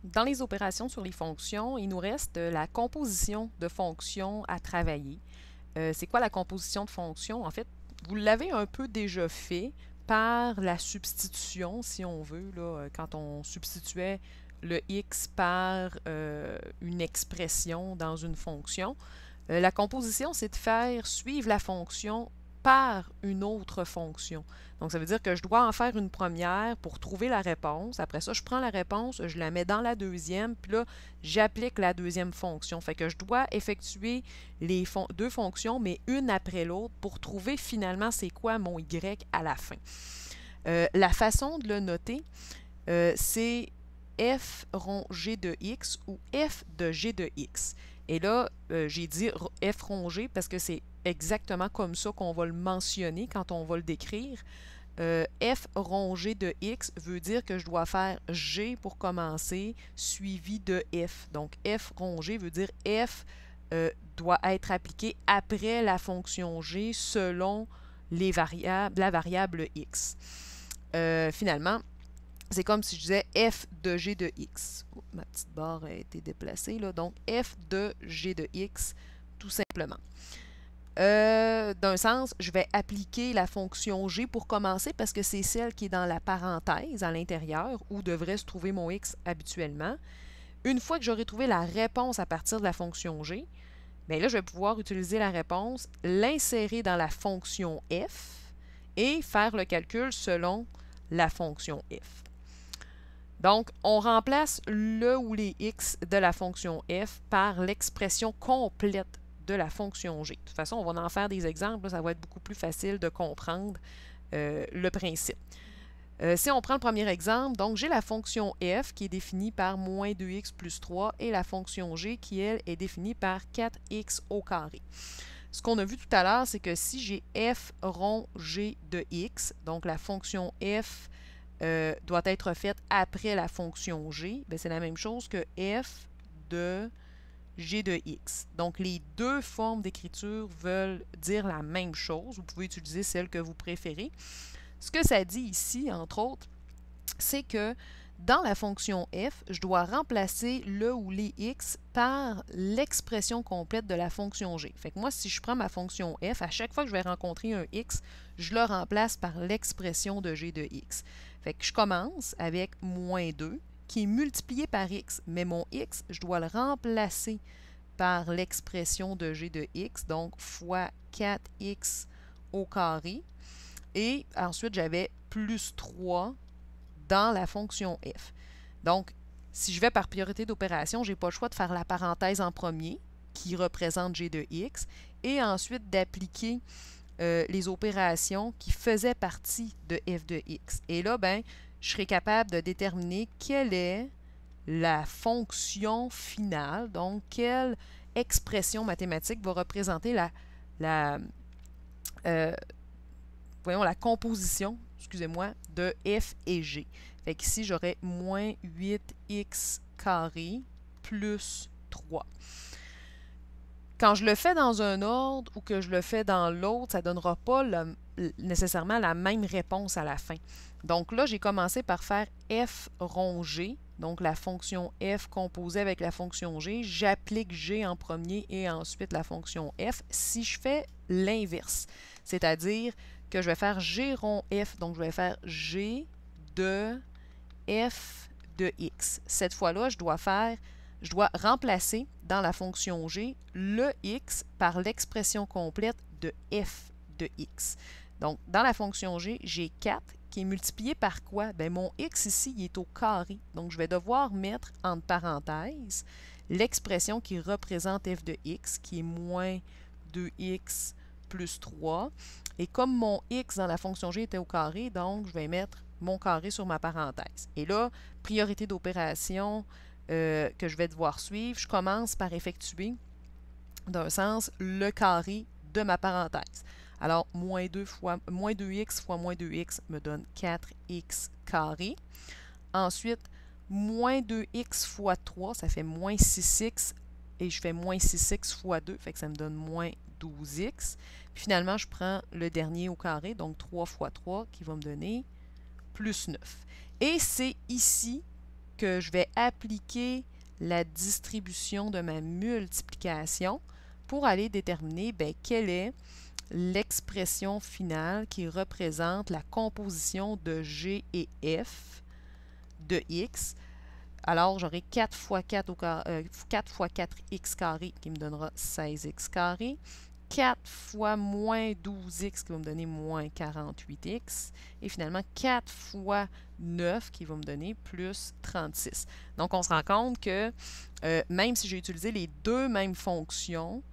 Dans les opérations sur les fonctions, il nous reste la composition de fonctions à travailler. C'est quoi la composition de fonctions? En fait, vous l'avez un peu déjà fait par la substitution, si on veut, là, quand on substituait le x par une expression dans une fonction. La composition, c'est de faire suivre la fonction par une autre fonction. Donc, ça veut dire que je dois en faire une première pour trouver la réponse. Après ça, je prends la réponse, je la mets dans la deuxième, puis là, j'applique la deuxième fonction. Fait que je dois effectuer les deux fonctions, mais une après l'autre pour trouver finalement c'est quoi mon y à la fin. La façon de le noter, c'est f rond g de x ou f de g de x. Et là, j'ai dit f rond g parce que c'est exactement comme ça qu'on va le mentionner quand on va le décrire. F rond g de x veut dire que je dois faire g pour commencer, suivi de f. Donc, f rond g veut dire f doit être appliqué après la fonction g selon la variable x. Finalement, c'est comme si je disais f de g de x. Oh, ma petite barre a été déplacée, là. Donc, f de g de x, tout simplement. D'un sens, je vais appliquer la fonction g pour commencer parce que c'est celle qui est dans la parenthèse à l'intérieur où devrait se trouver mon x habituellement. Une fois que j'aurai trouvé la réponse à partir de la fonction g, bien là, je vais pouvoir utiliser la réponse, l'insérer dans la fonction f et faire le calcul selon la fonction f. Donc, on remplace le ou les x de la fonction f par l'expression complète de la fonction g. De toute façon, on va en faire des exemples, ça va être beaucoup plus facile de comprendre le principe. Si on prend le premier exemple, donc j'ai la fonction f qui est définie par moins 2x plus 3 et la fonction g qui, elle, est définie par 4x au carré. Ce qu'on a vu tout à l'heure, c'est que si j'ai f rond g de x, donc la fonction f doit être faite après la fonction g, c'est la même chose que f de g de x. Donc, les deux formes d'écriture veulent dire la même chose. Vous pouvez utiliser celle que vous préférez. Ce que ça dit ici, entre autres, c'est que dans la fonction f, je dois remplacer le ou les x par l'expression complète de la fonction g. Fait que moi, si je prends ma fonction f, à chaque fois que je vais rencontrer un x, je le remplace par l'expression de g de x. Fait que je commence avec moins 2 qui est multiplié par x, mais mon x, je dois le remplacer par l'expression de g de x, donc fois 4x au carré. Et ensuite, j'avais plus 3 dans la fonction f. Donc, si je vais par priorité d'opération, je n'ai pas le choix de faire la parenthèse en premier, qui représente g de x, et ensuite d'appliquer les opérations qui faisaient partie de f de x. Et là, ben, je serai capable de déterminer quelle est la fonction finale, donc quelle expression mathématique va représenter la composition, excusez-moi, de f et g. Fait qu'ici, j'aurais moins 8x carré plus 3. Quand je le fais dans un ordre ou que je le fais dans l'autre, ça ne donnera pas nécessairement la même réponse à la fin. Donc là, j'ai commencé par faire f rond g, donc la fonction f composée avec la fonction g. J'applique g en premier et ensuite la fonction f. Si je fais l'inverse, c'est-à-dire que je vais faire g rond f, donc je vais faire g de f de x. Cette fois-là, je dois remplacer dans la fonction g le x par l'expression complète de f de x. Donc, dans la fonction g, j'ai 4 qui est multiplié par quoi? Bien, mon x ici, il est au carré. Donc, je vais devoir mettre entre parenthèses l'expression qui représente f de x, qui est moins 2x plus 3. Et comme mon x dans la fonction g était au carré, donc je vais mettre mon carré sur ma parenthèse. Et là, priorité d'opération que je vais devoir suivre, je commence par effectuer, d'un sens, le carré de ma parenthèse. Alors, moins 2x fois moins 2x me donne 4x carré. Ensuite, moins 2x fois 3, ça fait moins 6x. Et je fais moins 6x fois 2, fait que ça me donne moins 12x. Puis finalement, je prends le dernier au carré, donc 3 fois 3, qui va me donner plus 9. Et c'est ici que je vais appliquer la distribution de ma multiplication pour aller déterminer quelle est l'expression finale qui représente la composition de G et F de X. Alors, j'aurai 4 fois 4 4 fois 4x carré qui me donnera 16x carré. 4 fois moins 12x qui va me donner moins 48x. Et finalement, 4 fois 9 qui va me donner plus 36. Donc, on se rend compte que même si j'ai utilisé les deux mêmes fonctions,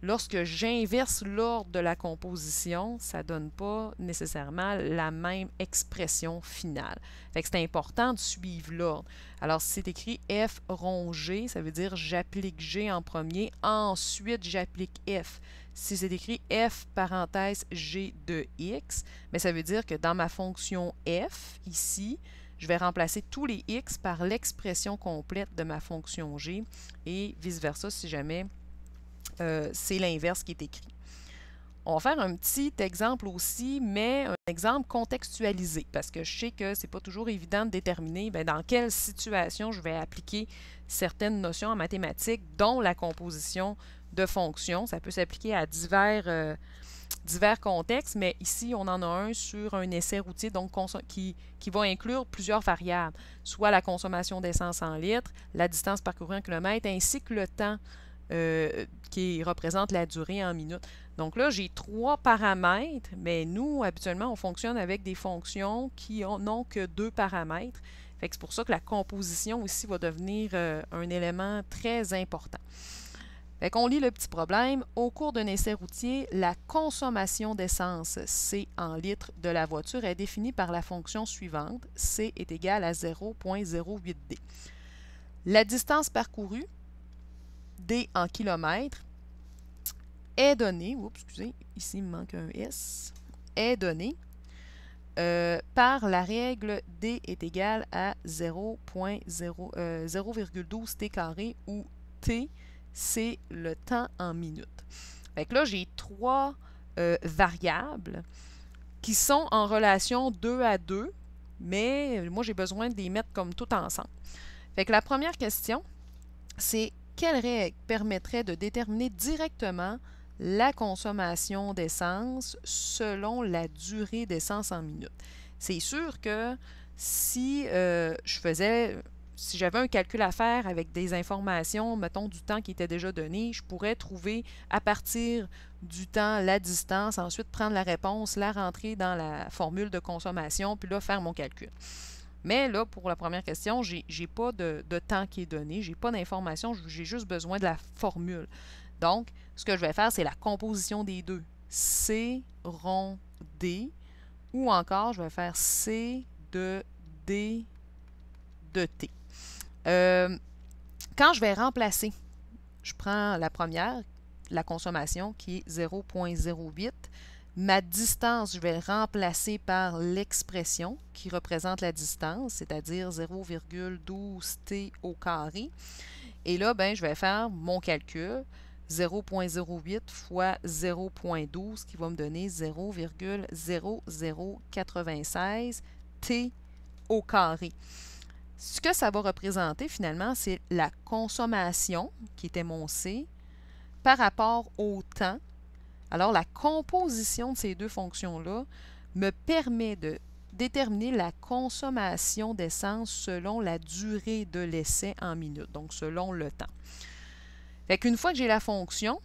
lorsque j'inverse l'ordre de la composition, ça ne donne pas nécessairement la même expression finale. Fait que c'est important de suivre l'ordre. Alors, si c'est écrit F rond G, ça veut dire j'applique G en premier, ensuite j'applique F. Si c'est écrit F parenthèse G de X, mais ça veut dire que dans ma fonction F, ici, je vais remplacer tous les X par l'expression complète de ma fonction G et vice-versa si jamais c'est l'inverse qui est écrit. On va faire un petit exemple aussi, mais un exemple contextualisé, parce que je sais que ce n'est pas toujours évident de déterminer dans quelle situation je vais appliquer certaines notions en mathématiques, dont la composition de fonctions. Ça peut s'appliquer à divers contextes, mais ici, on en a un sur un essai routier donc qui va inclure plusieurs variables, soit la consommation d'essence en litres, la distance parcourue en kilomètres, ainsi que le temps qui représente la durée en minutes. Donc là, j'ai 3 paramètres, mais nous, habituellement, on fonctionne avec des fonctions qui n'ont que 2 paramètres. Fait que c'est pour ça que la composition ici va devenir un élément très important. Fait qu'on lit le petit problème. Au cours d'un essai routier, la consommation d'essence C en litres de la voiture est définie par la fonction suivante. C est égal à 0,08D. La distance parcourue, D en kilomètres, est donnée, ici il me manque un S, est donnée par la règle D est égal à 0,12 T carré où T, c'est le temps en minutes. Fait que là, j'ai 3 variables qui sont en relation 2 à 2, mais moi, j'ai besoin de les mettre comme tout ensemble. Fait que la première question, c'est quelle règle permettrait de déterminer directement la consommation d'essence selon la durée d'essence en minutes? C'est sûr que si j'avais un calcul à faire avec des informations, mettons, du temps qui était déjà donné, je pourrais trouver à partir du temps la distance, ensuite prendre la réponse, la rentrer dans la formule de consommation, puis là, faire mon calcul. Mais là, pour la première question, je n'ai pas de temps qui est donné, je n'ai pas d'information, j'ai juste besoin de la formule. Donc, ce que je vais faire, c'est la composition des deux. C rond D, ou encore, je vais faire C de D de T. Quand je vais remplacer, je prends la première, la consommation, qui est 0,08. Ma distance, je vais remplacer par l'expression qui représente la distance, c'est-à-dire 0,12 T au carré. Et là, je vais faire mon calcul, 0,08 fois 0,12 qui va me donner 0,0096 T au carré. Ce que ça va représenter finalement, c'est la consommation, qui était mon C, par rapport au temps. Alors, la composition de ces deux fonctions-là me permet de déterminer la consommation d'essence selon la durée de l'essai en minutes, donc selon le temps. Fait qu'une fois que j'ai la fonction,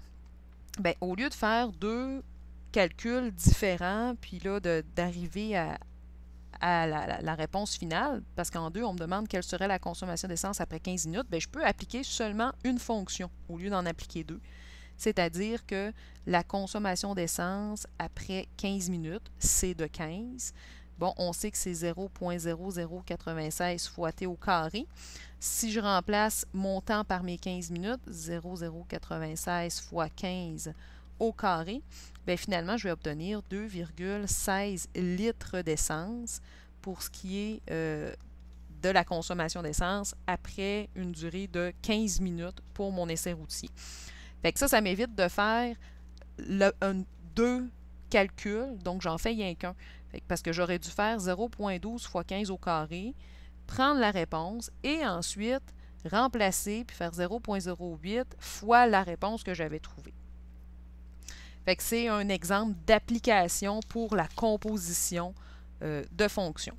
au lieu de faire deux calculs différents, puis là, d'arriver à la réponse finale, parce qu'en deux, on me demande quelle serait la consommation d'essence après 15 minutes, je peux appliquer seulement une fonction au lieu d'en appliquer deux. C'est-à-dire que la consommation d'essence après 15 minutes, c'est de 15. Bon, on sait que c'est 0,0096 fois T au carré. Si je remplace mon temps par mes 15 minutes, 0,096 fois 15 au carré, finalement, je vais obtenir 2,16 litres d'essence pour ce qui est de la consommation d'essence après une durée de 15 minutes pour mon essai routier. Fait que ça m'évite de faire deux calculs, donc j'en fais rien qu'un. Parce que j'aurais dû faire 0,12 fois 15 au carré, prendre la réponse et ensuite remplacer puis faire 0,08 fois la réponse que j'avais trouvée. Fait que c'est un exemple d'application pour la composition de fonctions.